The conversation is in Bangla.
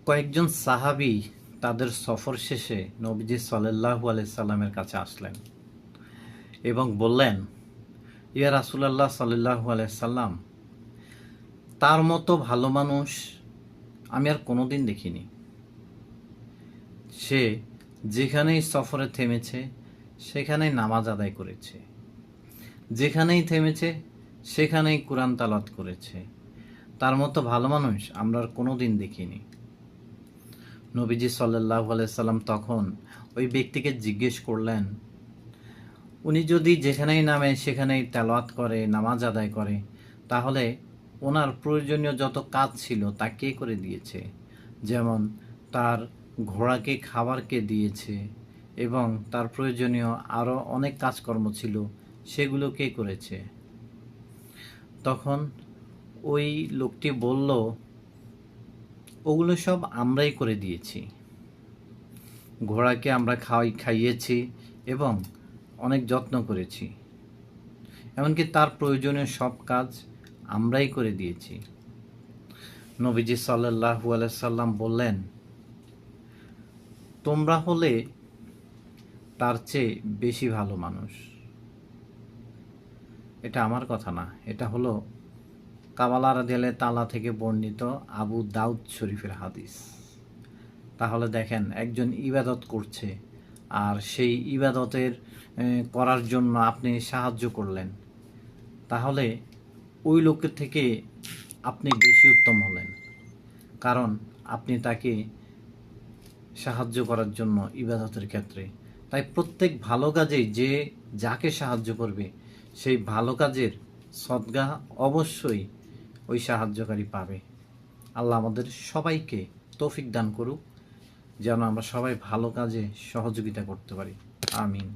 কয়েকজন সাহাবী তাদের সফর শেষে নবীজি সাল্লাল্লাহু আলাইহি সাল্লামের কাছে আসলেন এবং বললেন, ইয়া রাসূলুল্লাহ সাল্লাল্লাহু আলাইহি সাল্লাম, তার মতো ভালো মানুষ আমি আর কোনোদিন দেখিনি। সে যেখানেই সফরে থেমেছে সেখানেই নামাজ আদায় করেছে, যেখানেই থেমেছে সেখানেই কুরআন তালাওয়াত করেছে। তার মতো ভালো মানুষ আমরা আর কোনোদিন দেখিনি। নবীজি সাল্লাল্লাহু আলাইহি সাল্লাম তখন ওই ব্যক্তিকে জিজ্ঞেস করলেন, উনি যদি যেখানেই নামে সেখানেই তেলাওয়াত করে, নামাজ আদায় করে, তাহলে ওনার প্রয়োজনীয় যত কাজ ছিল তা কে করে দিয়েছে? যেমন তার ঘোড়াকে খাবার কে দিয়েছে এবং তার প্রয়োজনীয় আরও অনেক কাজকর্ম ছিল, সেগুলো কে করেছে? তখন ওই লোকটি বলল, ওগুলো সব আমরাই করে দিয়েছি। ঘোড়াকে আমরা খাইয়েছি এবং অনেক যত্ন করেছি, এমনকি তার প্রয়োজনীয় সব কাজ আমরাই করে দিয়েছি। নবীজি সাল্লাল্লাহু আলাইহি সাল্লাম বললেন, তোমরা হলে তার চেয়ে বেশি ভালো মানুষ। এটা আমার কথা না, এটা হলো কাবালা রাদিয়াল্লাহু তাআলা থেকে বর্ণিত আবু দাউদ শরীফের হাদিস। তাহলে দেখেন, একজন ইবাদত করছে আর সেই ইবাদতের করার জন্য আপনি সাহায্য করলেন, তাহলে ওই লোকের থেকে আপনি বেশি উত্তম হলেন, কারণ আপনি তাকে সাহায্য করার জন্য ইবাদতের ক্ষেত্রে। তাই প্রত্যেক ভালো কাজেই যে যাকে সাহায্য করবে সেই ভালো কাজের সদগাহ অবশ্যই ওই সাহায্যকারী পাবে। আল্লাহ আমাদের সবাইকে তৌফিক দান করুক যেন আমরা সবাই ভালো কাজে সহযোগিতা করতে পারি। আমিন।